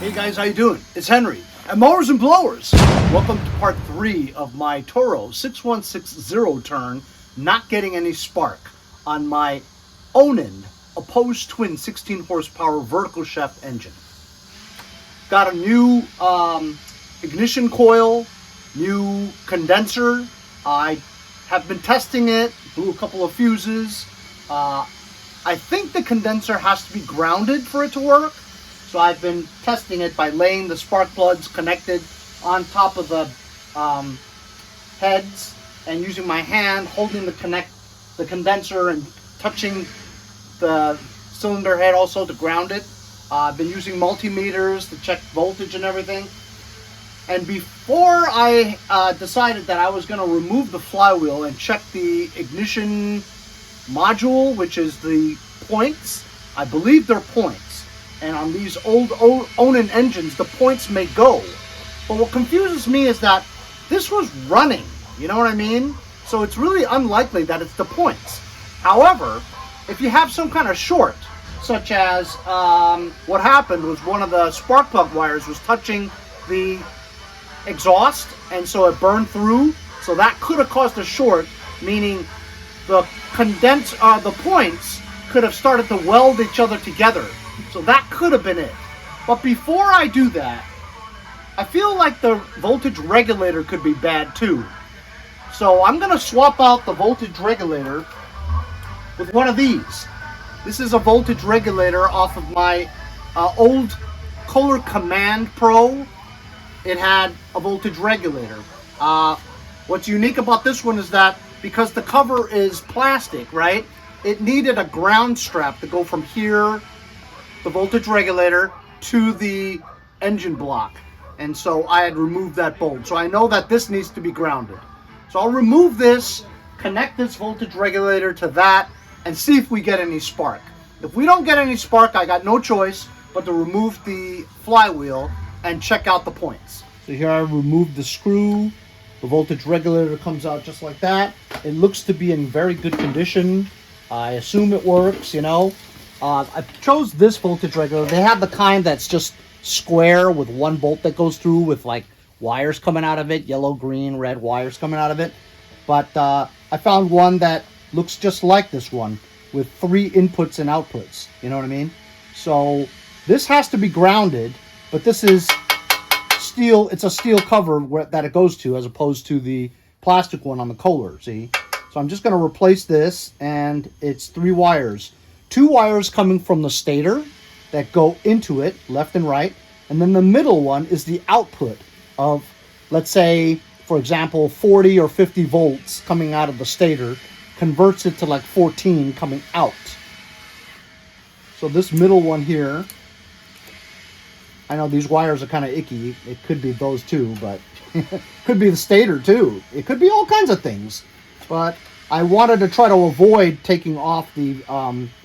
Hey guys, how you doing? It's Henry at Mowers and Blowers. Welcome to part 3 of my Toro 616Z turn not getting any spark on my Onan opposed twin 16 horsepower vertical shaft engine. Got a new ignition coil, new condenser. I have been testing it, blew a couple of fuses. I think the condenser has to be grounded for it to work. So I've been testing it by laying the spark plugs connected on top of the heads and using my hand holding the condenser and touching the cylinder head also to ground it. I've been using multimeters to check voltage and everything. And before I decided that I was going to remove the flywheel and check the ignition module, which is the points, I believe they're points. And on these old Onan engines, the points may go. But what confuses me is that this was running, you know what I mean? So it's really unlikely that it's the points. However, if you have some kind of short, such as what happened was one of the spark plug wires was touching the exhaust, and so it burned through. So that could have caused a short, meaning the points could have started to weld each other together. So that could have been it. But before I do that, I feel like the voltage regulator could be bad too. So I'm going to swap out the voltage regulator with one of these. This is a voltage regulator off of my old Kohler Command Pro. It had a voltage regulator. What's unique about this one is that because the cover is plastic, right? It needed a ground strap to go from here, the voltage regulator, to the engine block. And so I had removed that bolt. So I know that this needs to be grounded. So I'll remove this, connect this voltage regulator to that, and see if we get any spark. If we don't get any spark, I got no choice but to remove the flywheel and check out the points. So here I removed the screw. The voltage regulator comes out just like that. It looks to be in very good condition. I assume it works, you know. I chose this voltage regulator. They have the kind that's just square with one bolt that goes through with like wires coming out of it, yellow, green, red wires coming out of it. But I found one that looks just like this one with 3 inputs and outputs. You know what I mean? So this has to be grounded, but this is steel. It's a steel cover that it goes to as opposed to the plastic one on the Kohler, see? So I'm just going to replace this, and it's 3 wires. 2 wires coming from the stator that go into it, left and right, and then the middle one is the output of, let's say, for example, 40 or 50 volts coming out of the stator, converts it to like 14 coming out. So this middle one here, I know these wires are kind of icky. It could be those two, but it could be the stator too. It could be all kinds of things. But I wanted to try to avoid taking off the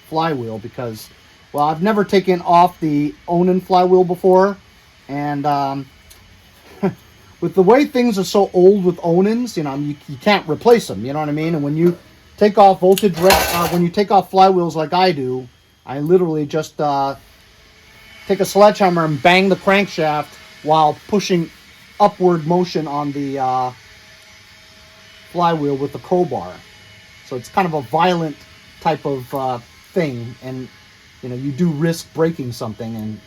flywheel because, well, I've never taken off the Onan flywheel before, and with the way things are so old with Onans, you know, you can't replace them. You know what I mean? And when you take off when you take off flywheels like I do, I literally just take a sledgehammer and bang the crankshaft while pushing upward motion on the flywheel with the crowbar. So it's kind of a violent type of thing, and you know, you do risk breaking something, and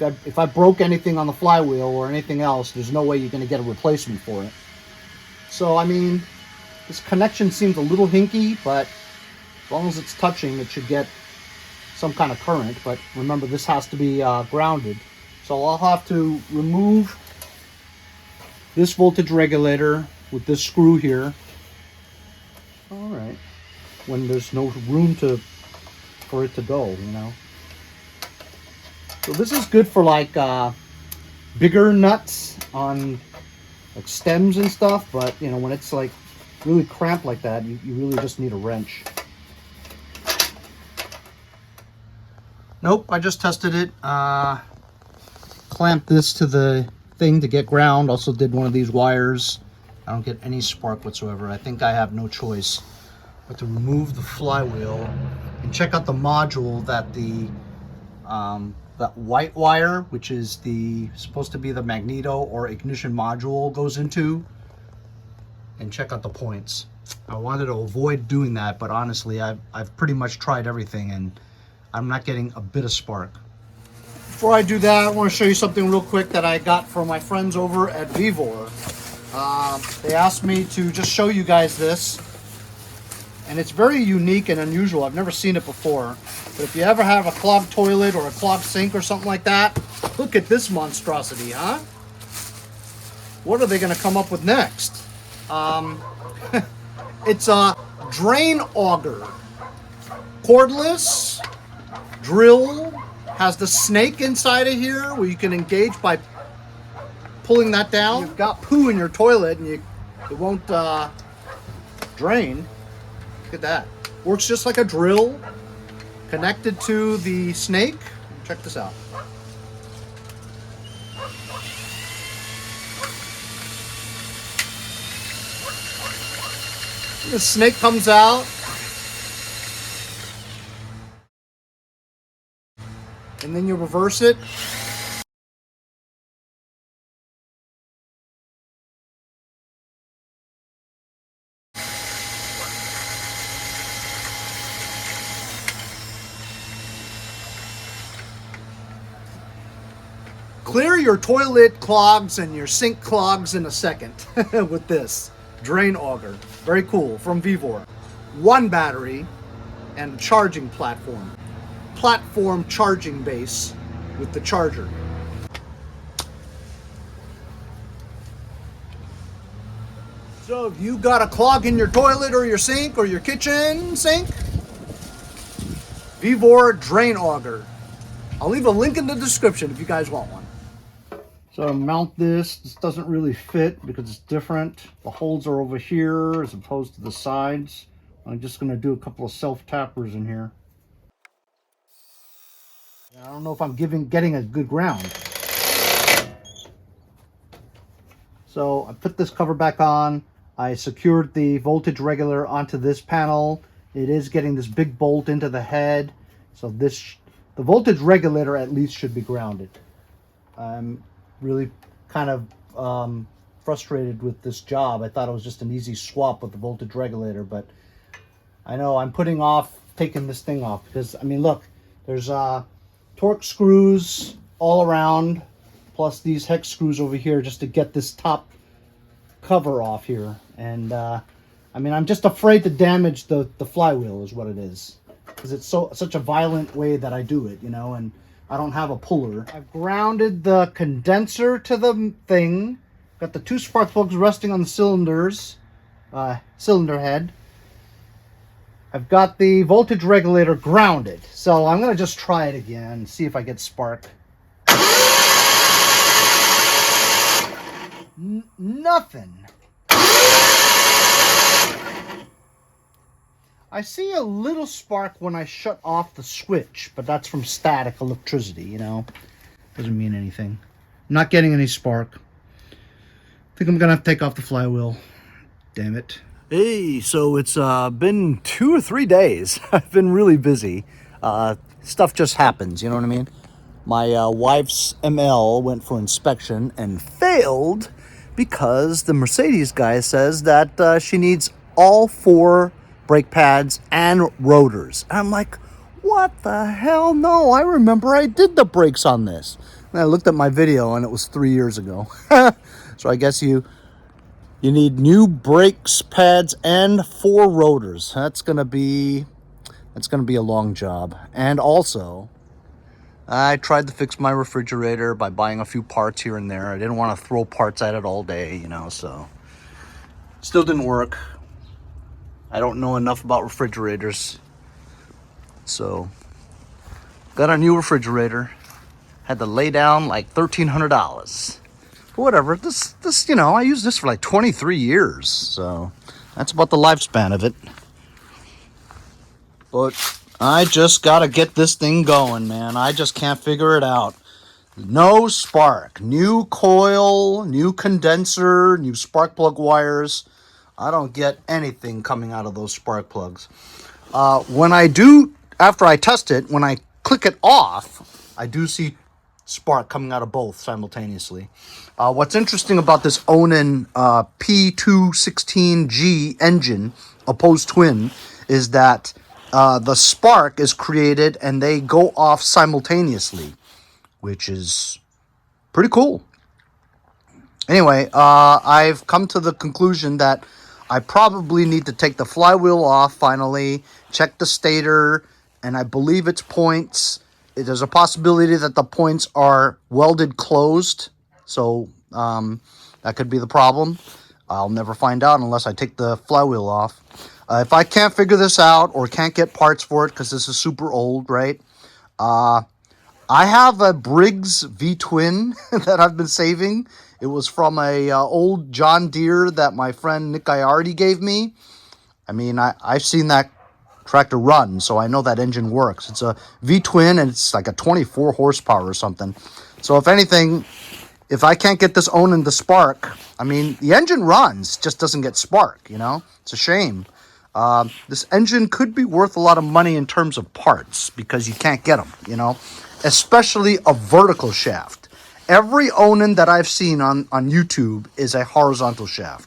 if I broke anything on the flywheel or anything else, there's no way you're going to get a replacement for it. So I mean, this connection seems a little hinky, but as long as it's touching, it should get some kind of current. But remember, this has to be grounded. So I'll have to remove this voltage regulator with this screw here. All right, when there's no room for it to go, you know. So this is good for like bigger nuts on like stems and stuff, but you know, when it's like really cramped like that, you really just need a wrench. Nope, I just tested it. Clamped this to the thing to get ground. Also did one of these wires. I don't get any spark whatsoever. I think I have no choice but to remove the flywheel and check out the module that the that white wire, which is supposed to be the magneto or ignition module, goes into, and check out the points. I wanted to avoid doing that, but honestly, I've pretty much tried everything and I'm not getting a bit of spark. Before I do that, I want to show you something real quick that I got from my friends over at VEVOR. They asked me to just show you guys this, and it's very unique and unusual. I've never seen it before. But if you ever have a clogged toilet or a clogged sink or something like that, look at this monstrosity, huh? What are they going to come up with next? It's a drain auger. Cordless, drill, has the snake inside of here where you can engage by pulling that down. You've got poo in your toilet and it won't drain. Look at that. Works just like a drill, connected to the snake. Check this out. The snake comes out. And then you reverse it. Clear your toilet clogs and your sink clogs in a second with this drain auger. Very cool, from VEVOR. One battery and charging platform. Platform charging base with the charger. So if you got a clog in your toilet or your sink or your kitchen sink, VEVOR Drain Auger. I'll leave a link in the description if you guys want one. So to mount this doesn't really fit because it's different. The holes are over here as opposed to the sides. I'm just going to do a couple of self-tappers in here. I don't know if I'm getting a good ground. So I put this cover back on. I secured the voltage regulator onto this panel. It is getting this big bolt into the head. So the voltage regulator at least should be grounded. I'm really kind of frustrated with this job. I thought it was just an easy swap with the voltage regulator, but I know I'm putting off taking this thing off because, I mean, look, there's torque screws all around, plus these hex screws over here just to get this top cover off here. And I mean, I'm just afraid to damage the flywheel is what it is, because it's such a violent way that I do it, you know, and I don't have a puller. I've grounded the condenser to the thing, got the two spark plugs resting on the cylinders, cylinder head. I've got the voltage regulator grounded, so I'm going to just try it again and see if I get spark. Nothing. I see a little spark when I shut off the switch, but that's from static electricity, you know. Doesn't mean anything. I'm not getting any spark. I think I'm going to have to take off the flywheel. Damn it. Hey, so it's been 2 or 3 days. I've been really busy. Stuff just happens, you know what I mean? My wife's ML went for inspection and failed because the Mercedes guy says that she needs all 4 brake pads and rotors. And I'm like, what the hell? No, I remember I did the brakes on this. And I looked at my video and it was 3 years ago. So I guess you need new brakes pads and 4 rotors. That's gonna be a long job. And also, I tried to fix my refrigerator by buying a few parts here and there. I didn't want to throw parts at it all day, you know, so still didn't work. I don't know enough about refrigerators. So got a new refrigerator. Had to lay down like $1,300. Whatever, this you know, I used this for like 23 years, so that's about the lifespan of it. But I just gotta get this thing going, man. I just can't figure it out. No spark. New coil, new condenser, new spark plug wires. I don't get anything coming out of those spark plugs. When I do, after I test it, when I click it off, I do see spark coming out of both simultaneously. What's interesting about this Onan P216G engine, opposed twin, is that the spark is created and they go off simultaneously, which is pretty cool. Anyway, I've come to the conclusion that I probably need to take the flywheel off finally, check the stator, and I believe its points. There's a possibility that the points are welded closed, so that could be the problem. I'll never find out unless I take the flywheel off. If I can't figure this out or can't get parts for it because this is super old, right? I have a Briggs V-twin that I've been saving. It was from a old John Deere that my friend Nick Iardi gave me. I mean, I've seen that tractor run, so I know that engine works. It's a V-twin, and it's like a 24 horsepower or something. So if anything, if I can't get this Onan to spark, I mean, the engine runs, just doesn't get spark, you know? It's a shame. This engine could be worth a lot of money in terms of parts because you can't get them, you know? Especially a vertical shaft. Every Onan that I've seen on YouTube is a horizontal shaft.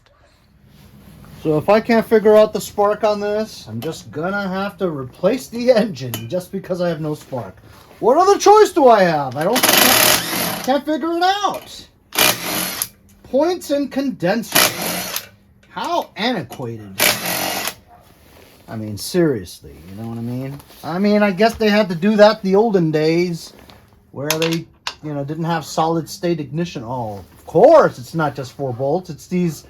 So if I can't figure out the spark on this, I'm just gonna have to replace the engine just because I have no spark. What other choice do I have? I can't figure it out. Points and condenser. How antiquated. I mean, seriously, you know what I mean? I mean, I guess they had to do that the olden days where they, you know, didn't have solid state ignition. Oh, of course, it's not just 4 bolts. It's these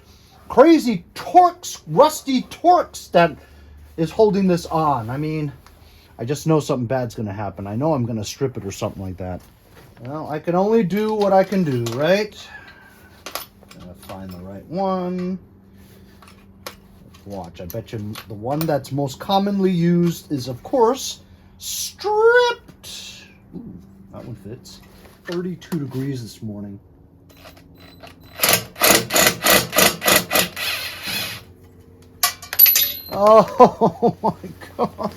crazy torques, rusty torques that is holding this on. I mean, I just know something bad's going to happen. I know I'm going to strip it or something like that. Well, I can only do what I can do, right? Gotta find the right one. Watch, I bet you the one that's most commonly used is, of course, stripped. Ooh, that one fits. 32 degrees this morning. Oh my God.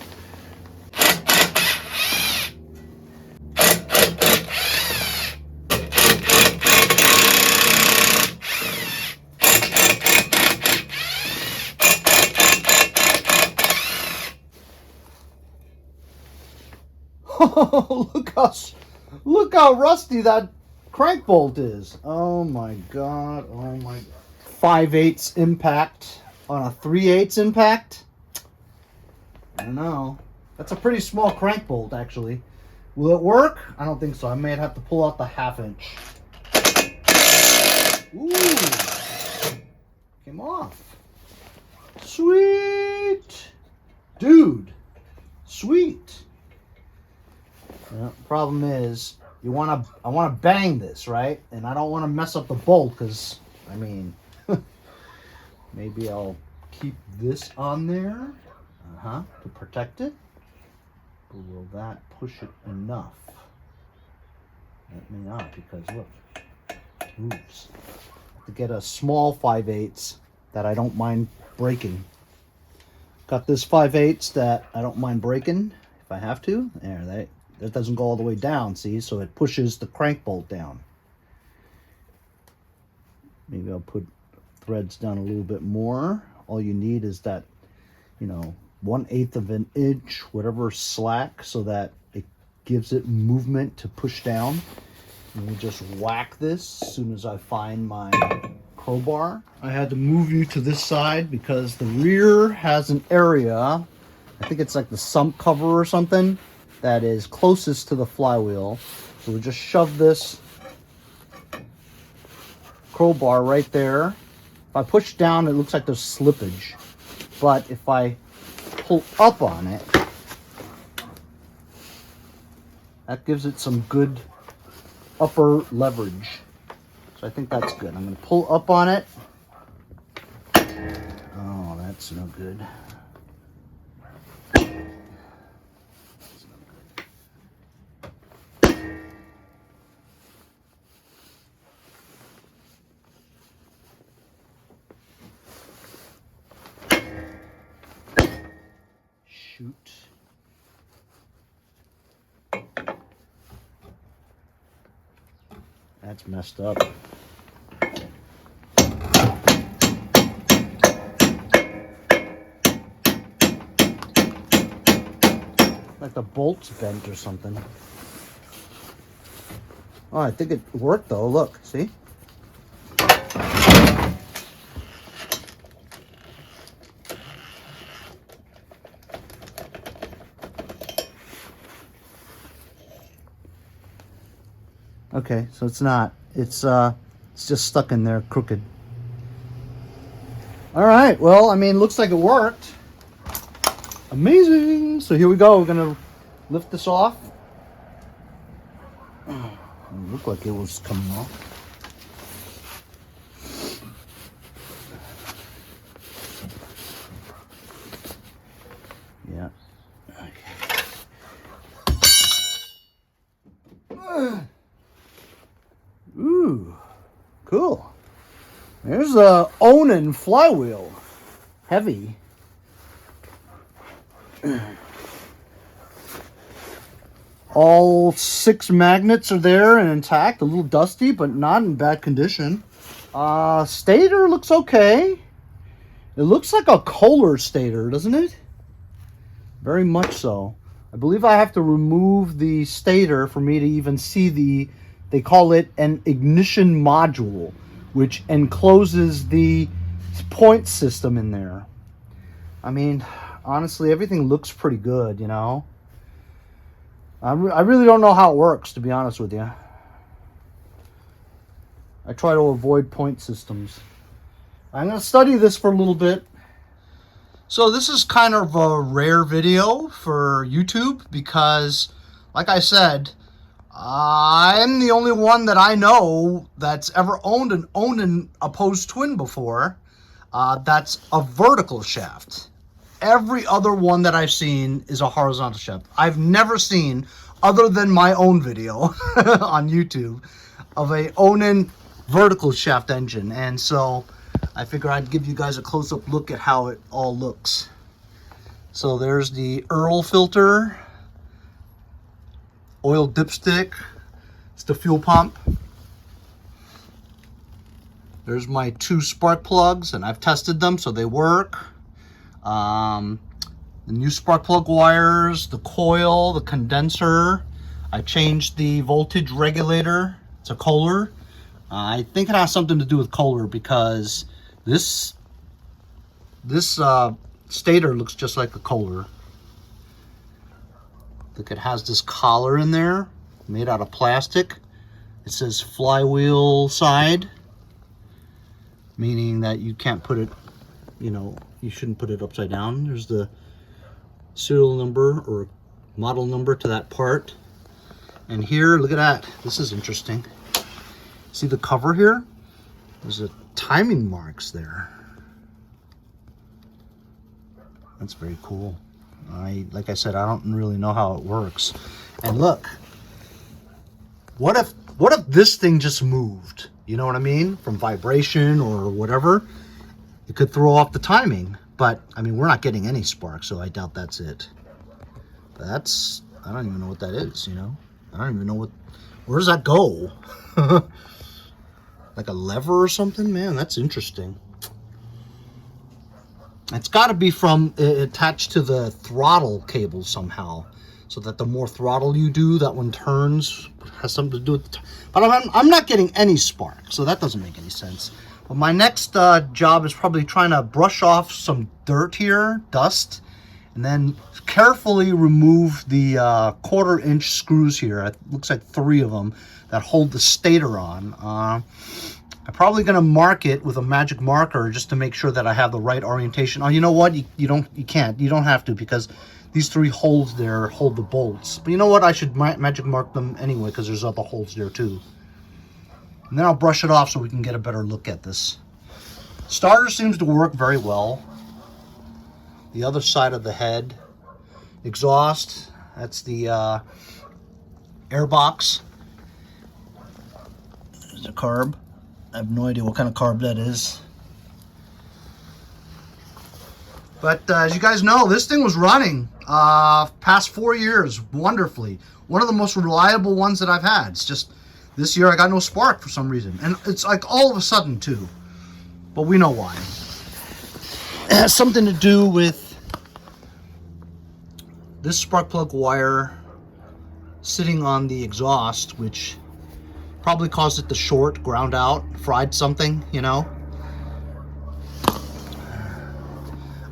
Look how rusty that crank bolt is. Oh my God. Oh my God. 5/8 impact on a 3/8 impact. I don't know. That's a pretty small crank bolt, actually. Will it work? I don't think so. I may have to pull out the 1/2 inch. Ooh. Came off. Sweet. Dude. Sweet. Yeah, problem is, I want to bang this, right? And I don't want to mess up the bolt because, I mean, maybe I'll keep this on there, to protect it. But will that push it enough? It may not, because look, it moves. I have to get a small 5/8 that I don't mind breaking. Got this 5/8 that I don't mind breaking if I have to. There, that doesn't go all the way down, see? So it pushes the crank bolt down. Maybe I'll put threads down a little bit more. All you need is that, you know, 1/8 of an inch, whatever slack, so that it gives it movement to push down. And we'll just whack this as soon as I find my crowbar. I had to move you to this side because the rear has an area, I think it's like the sump cover or something, that is closest to the flywheel. So we'll just shove this crowbar right there. If I push down, it looks like there's slippage. But if I pull up on it, that gives it some good upper leverage. So I think that's good. I'm going to pull up on it. Oh, that's no good. Shoot. That's messed up. Like the bolt's bent or something. Oh, I think it worked though. Look, see? Okay, so it's not. It's just stuck in there crooked. All right, well, I mean, looks like it worked. Amazing. So here we go. We're gonna lift this off. It looked like it was coming off. Yeah. Okay. Ooh, cool. There's a Onan flywheel. Heavy. All 6 magnets are there and intact. A little dusty, but not in bad condition. Stator looks okay. It looks like a Kohler stator, doesn't it? Very much so. I believe I have to remove the stator for me to even see the, they call it an ignition module, which encloses the point system in there. I mean, honestly, everything looks pretty good, you know. I really don't know how it works, to be honest with you. I try to avoid point systems. I'm going to study this for a little bit. So this is kind of a rare video for YouTube because, like I said, I'm the only one that I know that's ever owned an Onan opposed twin before. That's a vertical shaft. Every other one that I've seen is a horizontal shaft. I've never seen, other than my own video on YouTube, of a Onan vertical shaft engine. And so I figure I'd give you guys a close-up look at how it all looks. So there's the Earl filter, oil dipstick, it's the fuel pump. There's my 2 spark plugs, and I've tested them, so they work. The new spark plug wires, the coil, the condenser. I changed the voltage regulator. It's a Kohler. I think it has something to do with Kohler because this stator looks just like a Kohler. Look, it has this collar in there made out of plastic. It says flywheel side, meaning that you can't put it, you know, you shouldn't put it upside down. There's the serial number or model number to that part. And here, look at that. This is interesting. See the cover here? There's a timing marks there. That's very cool. Like I said, I don't really know how it works. And look, what if this thing just moved? You know what I mean? From vibration or whatever. It could throw off the timing. But, I mean, we're not getting any spark, so I doubt that's it. But that's, I don't even know what that is, you know? I don't even know what, where does that go? Like a lever or something? Man, that's interesting. It's got to be from attached to the throttle cable somehow, so that the more throttle you do, that one turns. Has something to do with the but I'm not getting any spark, so that doesn't make any sense. But my next job is probably trying to brush off some dirt here, dust, and then carefully remove the 1/4 inch screws here. It looks like 3 of them that hold the stator on. I'm probably going to mark it with a magic marker just to make sure that I have the right orientation. Oh, you know what? You don't have to, because these 3 holes there hold the bolts. But you know what? I should magic mark them anyway, because there's other holes there too. And then I'll brush it off so we can get a better look at this. Starter seems to work very well. The other side of the head. Exhaust. That's the air box. There's a carb. I have no idea what kind of carb that is. But as you guys know, this thing was running past 4 years wonderfully. One of the most reliable ones that I've had. It's just This year I got no spark for some reason. And it's like all of a sudden too. But we know why. It has something to do with this spark plug wire sitting on the exhaust, which probably caused it to short, ground out, fried something, you know.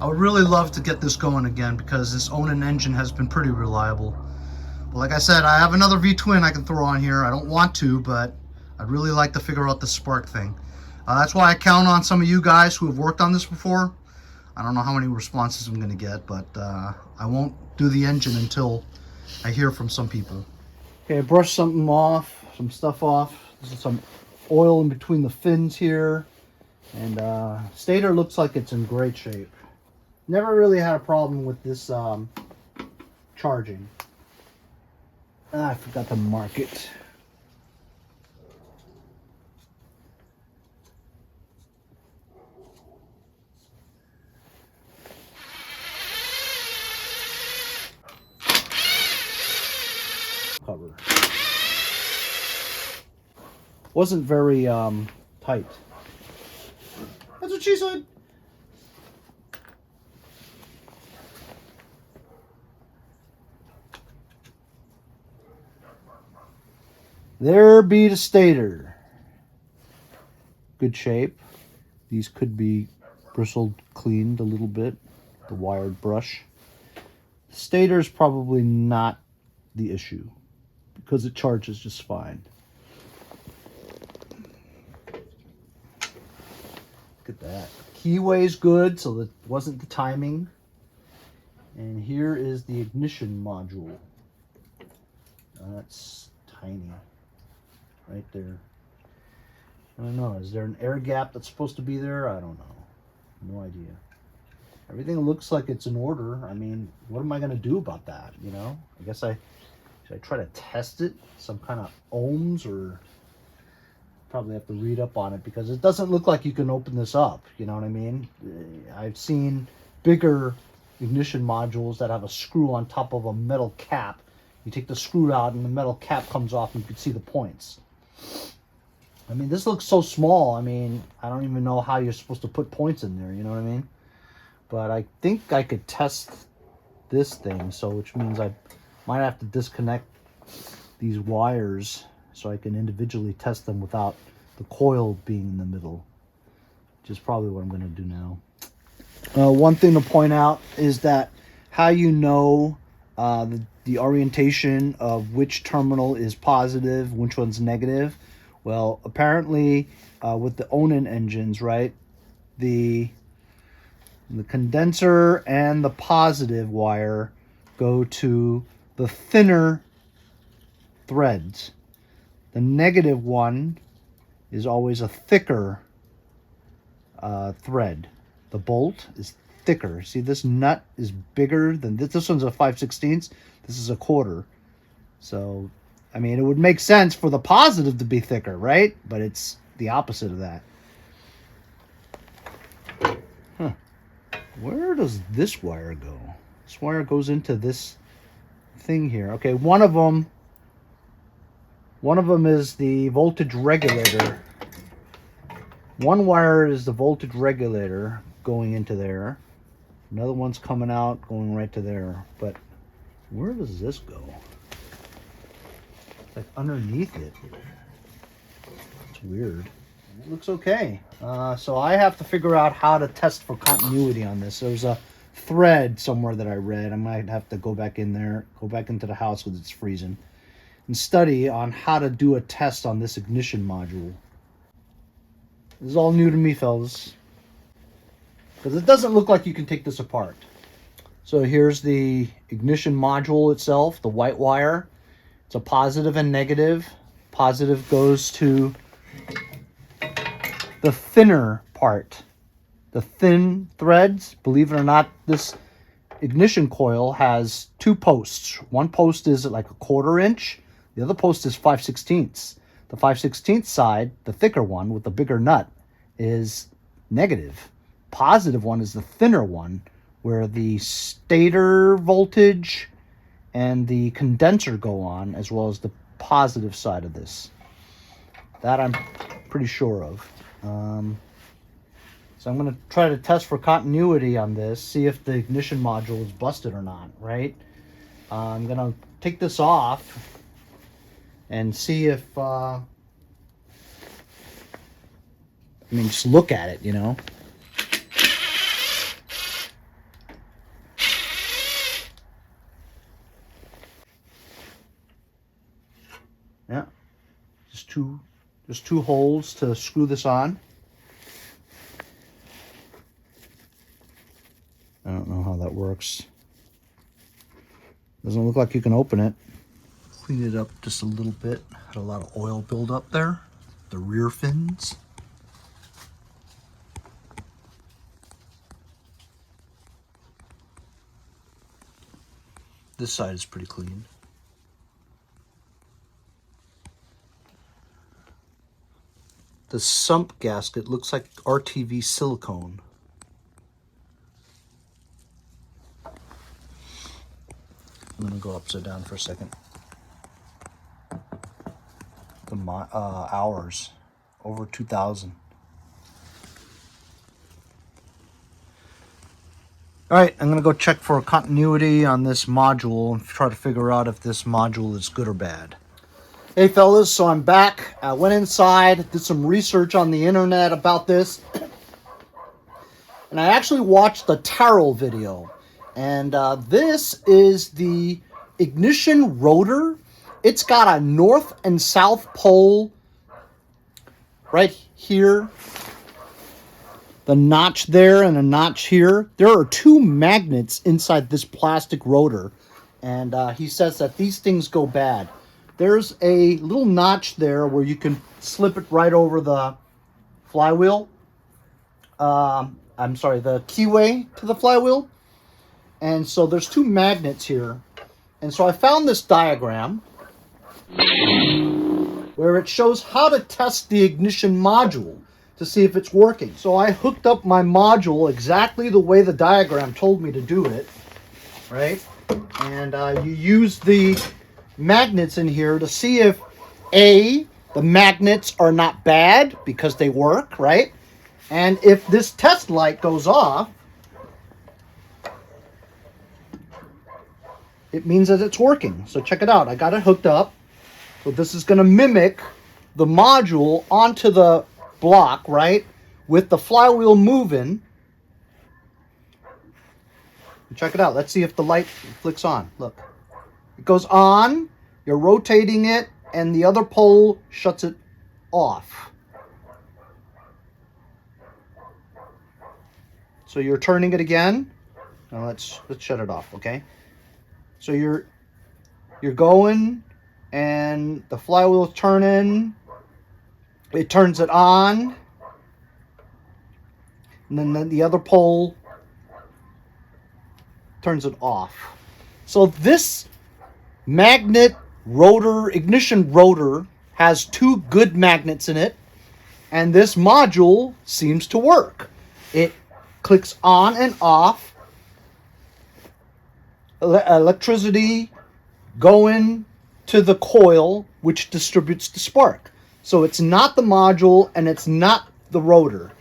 I would really love to get this going again because this Onan engine has been pretty reliable. But like I said, I have another V-twin I can throw on here. I don't want to, but I'd really like to figure out the spark thing. That's why I count on some of you guys who have worked on this before. I don't know how many responses I'm going to get, but I won't do the engine until I hear from some people. Okay, I brushed something off, some stuff off. This is some oil in between the fins here. And stator looks like it's in great shape. Never really had a problem with this charging. I forgot to mark it. Cover. Wasn't very tight. That's what she said. There be the stator. Good shape. These could be bristled, cleaned a little bit. The wired brush. The stator is probably not the issue because it charges just fine. Look at that. Keyway is good, so that wasn't the timing. And here is the ignition module. That's tiny. Right there. I don't know. Is there an air gap that's supposed to be there? I don't know. No idea. Everything looks like it's in order. I mean, what am I going to do about that? You know? I guess should I try to test it? Some kind of ohms, or probably have to read up on it because it doesn't look like you can open this up. You know what I mean? I've seen bigger ignition modules that have a screw on top of a metal cap. You take the screw out and the metal cap comes off and you can see the points. I mean, this looks so small. I mean, I don't even know how you're supposed to put points in there, you know what I mean? But I think I could test this thing, so which means I might have to disconnect these wires so I can individually test them without the coil being in the middle, which is probably what I'm going to do now. One thing to point out is that how you know the orientation of which terminal is positive, which one's negative. Well, apparently with the Onan engines, right, the condenser and the positive wire go to the thinner threads. The negative one is always a thicker thread. The bolt is thicker. See, this nut is bigger than this. This one's a 5/16. This is a 1/4. So, I mean, it would make sense for the positive to be thicker, right? But it's the opposite of that. Huh. Where does this wire go? This wire goes into this thing here. Okay, one of them is the voltage regulator. One wire is the voltage regulator going into there. Another one's coming out, going right to there. But where does this go? It's like underneath it. It's weird. It looks okay. So I have to figure out how to test for continuity on this. There's a thread somewhere that I read. I might have to go back in there, go back into the house because it's freezing, and study on how to do a test on this ignition module. This is all new to me, fellas, because it doesn't look like you can take this apart. So here's the ignition module itself, the white wire. It's a positive and negative. Positive goes to the thinner part. The thin threads, believe it or not, this ignition coil has 2 posts. One post is like a 1/4 inch. The other post is 5/16. The 5/16 side, the thicker one with the bigger nut, is negative. Positive one is the thinner one, where the stator voltage and the condenser go on, as well as the positive side of this. That I'm pretty sure of. So I'm going to try to test for continuity on this, see if the ignition module is busted or not, right? I'm going to take this off and see if, I mean, just look at it, you know. Yeah, just two holes to screw this on. I don't know how that works. Doesn't look like you can open it. Clean it up just a little bit. Had a lot of oil build up there. The rear fins. This side is pretty clean. The sump gasket looks like RTV silicone. I'm gonna go upside down for a second. The hours, over 2,000. All right, I'm gonna go check for continuity on this module and try to figure out if this module is good or bad. Hey fellas, so I'm back. I went inside, did some research on the internet about this, and I actually watched the Toro video. And this is the ignition rotor. It's got a north and south pole right here. The notch there and a notch here. There are two magnets inside this plastic rotor. And he says that these things go bad. There's a little notch there where you can slip it right over the flywheel. I'm sorry, the keyway to the flywheel. And so there's two magnets here. And so I found this diagram where it shows how to test the ignition module to see if it's working. So I hooked up my module exactly the way the diagram told me to do it, right? And you use the magnets in here to see if A, the magnets are not bad because they work, right? And if this test light goes off, it means that it's working. So check it out. I got it hooked up. So this is going to mimic the module onto the block, right? With the flywheel moving. Check it out. Let's see if the light flicks on. Look. It goes on. You're rotating it. And the other pole shuts it off. So you're turning it again. Now let's shut it off, okay? So you're going, and the flywheel's turning. It turns it on, and then the other pole turns it off. So this magnet rotor, ignition rotor, has two good magnets in it, and this module seems to work. It clicks on and off. Electricity going to the coil, which distributes the spark. So it's not the module and it's not the rotor,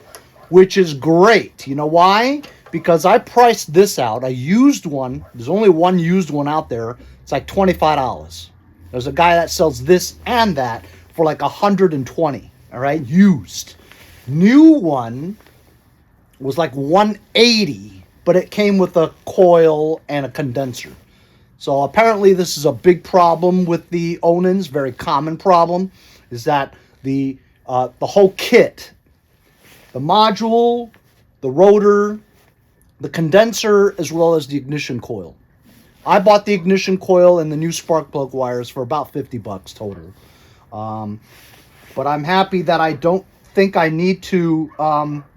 which is great. You know why? Because I priced this out. I used one. There's only one used one out there. It's like $25. There's a guy that sells this and that for like $120. All right, used. New one was like $180. But it came with a coil and a condenser. So apparently this is a big problem with the Onans, very common problem, is that the whole kit, the module, the rotor, the condenser, as well as the ignition coil. I bought the ignition coil and the new spark plug wires for about $50 total. But I'm happy that I don't think I need to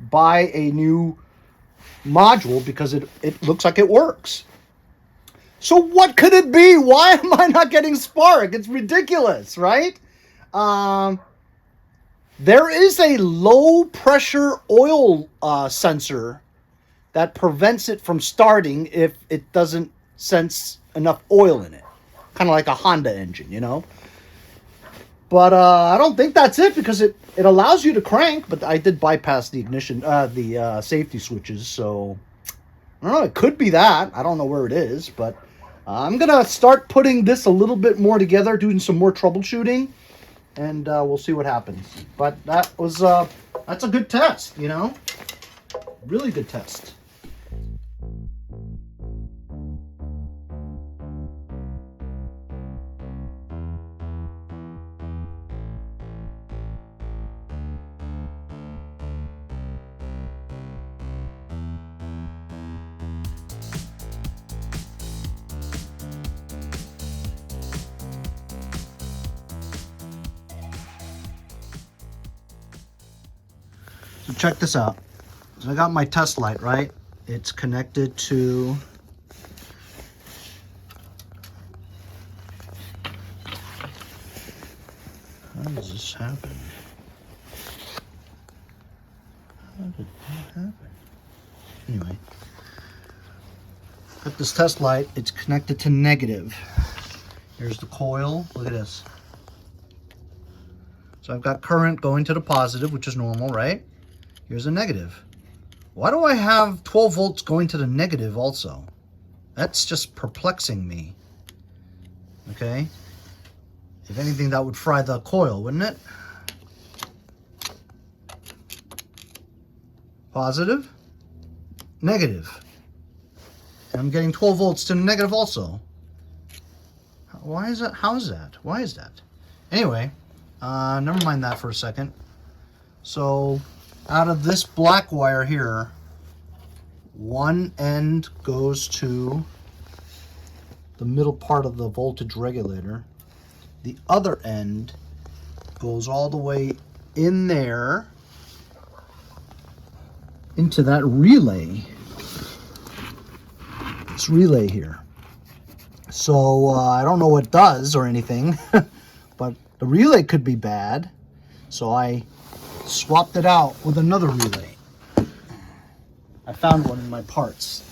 buy a new module because it looks like it works. So what could it be? Why am I not getting spark? It's ridiculous, right? There is a low pressure oil sensor that prevents it from starting if it doesn't sense enough oil in it. Kind of like a Honda engine, you know? But I don't think that's it, because it allows you to crank, but I did bypass the ignition, the safety switches, so I don't know, it could be that. I don't know where it is, but I'm going to start putting this a little bit more together, doing some more troubleshooting, and we'll see what happens. But that was, that's a good test, you know? Really good test. So check this out. So I got my test light, right? It's connected to how does this happen? How did that happen? Anyway, got this test light. It's connected to negative. Here's the coil. Look at this. So I've got current going to the positive, which is normal, right? Here's a negative. Why do I have 12 volts going to the negative also? That's just perplexing me. Okay? If anything, that would fry the coil, wouldn't it? Positive, negative. And I'm getting 12 volts to the negative also. Why is that? How is that? Why is that? Anyway, never mind that for a second. So, out of this black wire here, one end goes to the middle part of the voltage regulator. The other end goes all the way in there into that relay. This relay here. So I don't know what it does or anything, but the relay could be bad. So I swapped it out with another relay. I found one in my parts.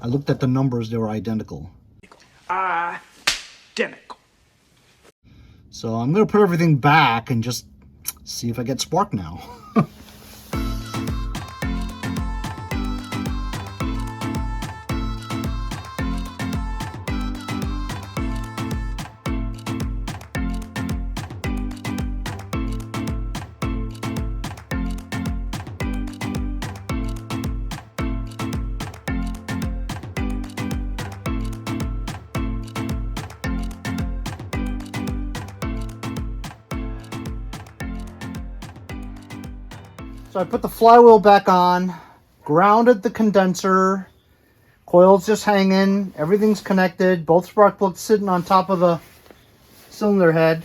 I looked at the numbers, they were identical. Identical. So I'm going to put everything back and just see if I get spark now. So I put the flywheel back on, grounded the condenser, coil's just hanging, everything's connected, both spark plugs sitting on top of the cylinder head.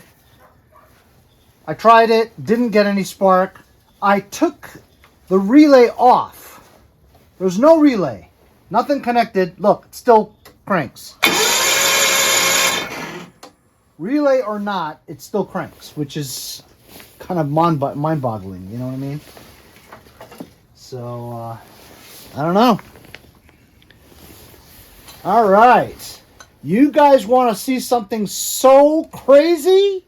I tried it, didn't get any spark. I took the relay off. There's no relay, nothing connected. Look, it still cranks. Relay or not, it still cranks, which is kind of mind-boggling, you know what I mean? So, I don't know. All right. You guys want to see something so crazy?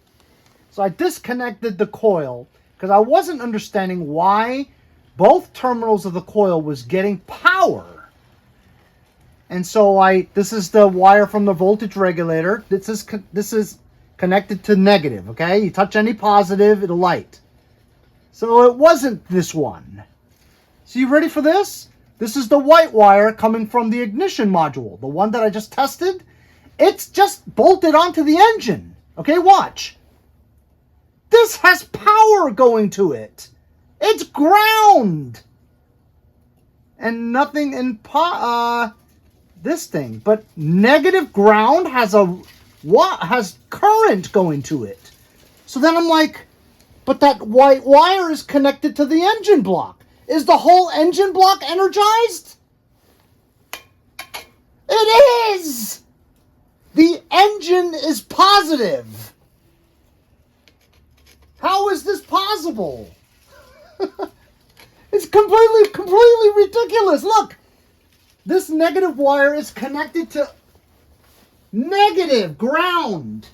So I disconnected the coil because I wasn't understanding why both terminals of the coil was getting power. And so this is the wire from the voltage regulator. This is connected to negative, okay? You touch any positive, it'll light. So it wasn't this one. So you ready for this? This is the white wire coming from the ignition module. The one that I just tested. It's just bolted onto the engine. Okay, watch. This has power going to it. It's ground. And nothing in this thing. But negative ground has current going to it. So then I'm like, but that white wire is connected to the engine block. Is the whole engine block energized? It is! The engine is positive. How is this possible? It's completely ridiculous. Look, this negative wire is connected to negative ground.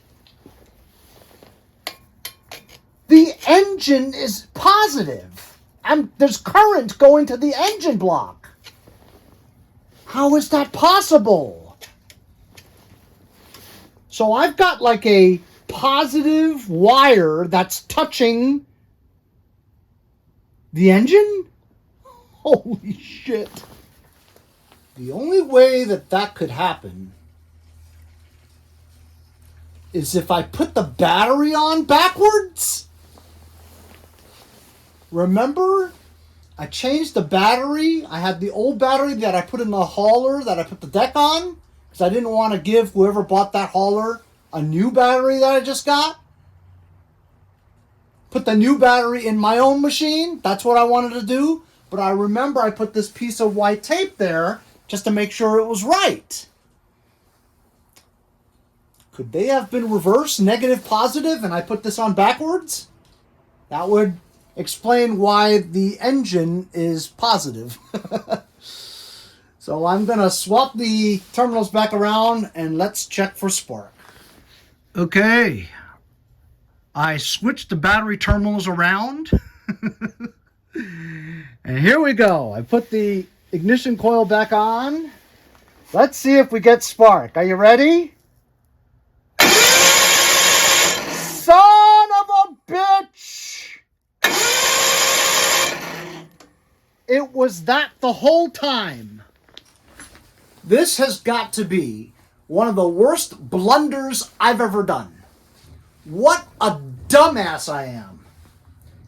engine is positive. There's current going to the engine block. How is that possible? So I've got like a positive wire that's touching the engine? Holy shit. The only way that that could happen is if I put the battery on backwards. Remember? I changed the battery. I had the old battery that I put in the hauler that I put the deck on because I didn't want to give whoever bought that hauler a new battery that I just got. Put the new battery in my own machine. That's what I wanted to do. But I remember I put this piece of white tape there just to make sure it was right. Could they have been reversed, negative, positive, and I put this on backwards? That would explain why the engine is positive. So I'm going to swap the terminals back around and let's check for spark. Okay. I switched the battery terminals around. And here we go. I put the ignition coil back on. Let's see if we get spark. Are you ready? Son of a bitch! It was that the whole time. This has got to be one of the worst blunders I've ever done. What a dumbass I am.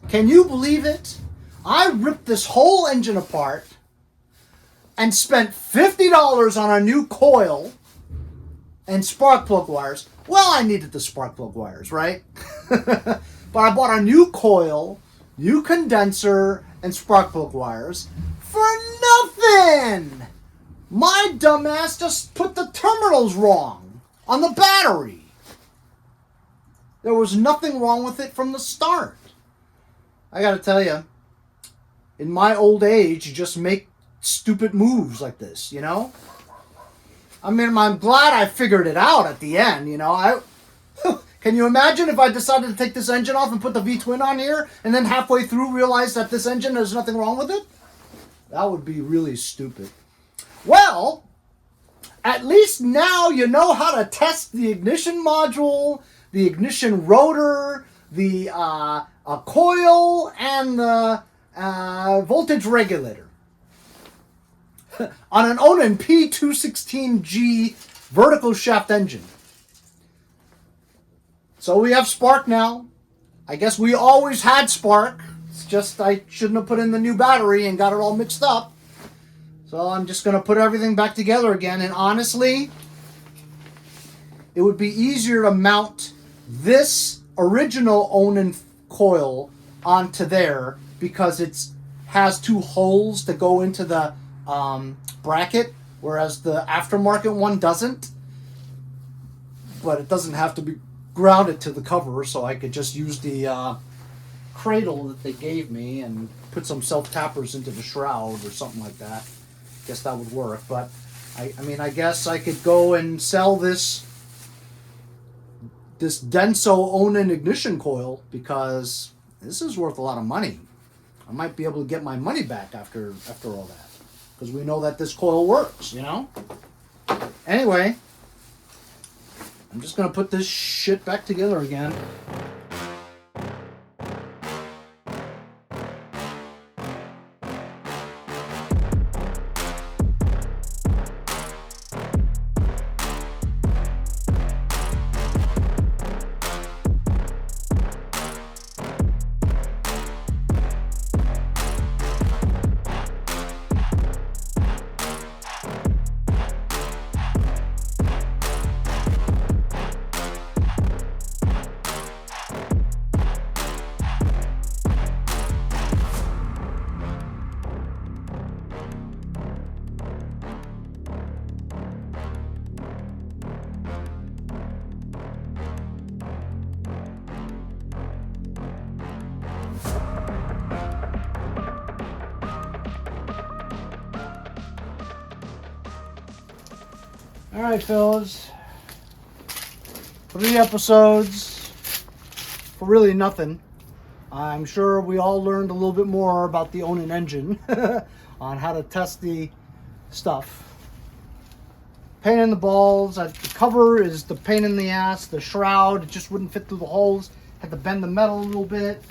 Can you believe it? I ripped this whole engine apart and spent $50 on a new coil and spark plug wires. Well, I needed the spark plug wires, right? But I bought a new coil, new condenser, and spark plug wires for nothing! My dumbass just put the terminals wrong on the battery. There was nothing wrong with it from the start. I gotta tell you, in my old age, you just make stupid moves like this, you know? I mean, I'm glad I figured it out at the end, you know? Can you imagine if I decided to take this engine off and put the V-twin on here, and then halfway through realize that this engine, there's nothing wrong with it? That would be really stupid. Well, at least now you know how to test the ignition module, the ignition rotor, the coil, and the voltage regulator on an Onan P216G vertical shaft engine. So we have spark now. I guess we always had spark. It's just I shouldn't have put in the new battery and got it all mixed up. So I'm just going to put everything back together again. And honestly, it would be easier to mount this original Onan coil onto there because it has two holes to go into the bracket, whereas the aftermarket one doesn't. But it doesn't have to be grounded to the cover, so I could just use the cradle that they gave me and put some self-tappers into the shroud or something like that. Guess that would work. But I mean, I guess I could go and sell this Denso Onan ignition coil because this is worth a lot of money. I might be able to get my money back after all that, because we know that this coil works, you know? Anyway, I'm just going to put this shit back together again. Alright, fellas. 3 episodes for really nothing. I'm sure we all learned a little bit more about the Onan engine on how to test the stuff. Pain in the balls. The cover is the pain in the ass. The shroud, it just wouldn't fit through the holes. Had to bend the metal a little bit.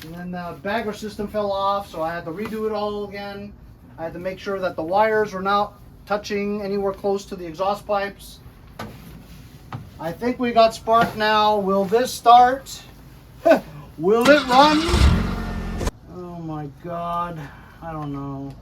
And then the bagger system fell off, so I had to redo it all again. I had to make sure that the wires were not touching anywhere close to the exhaust pipes. I think we got spark now. Will this start? Will it run? Oh my God, I don't know.